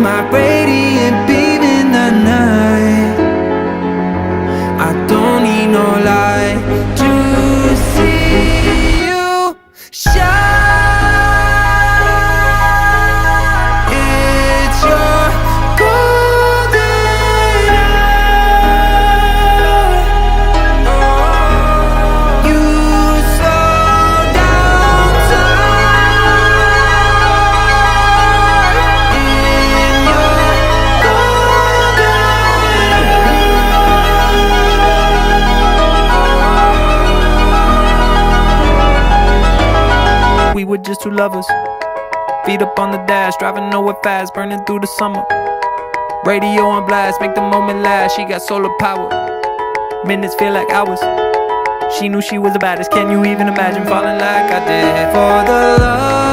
my radiant beam in the night. I don't need no light to see you shine. It's your golden hour. You slow down time in your golden hour. We were just two lovers, feet up on the dash, driving nowhere fast, burning through the summer. Radio on blast, make the moment last. She got solar power, minutes feel like hours. She knew she was the baddest. Can you even imagine falling like I did? For the love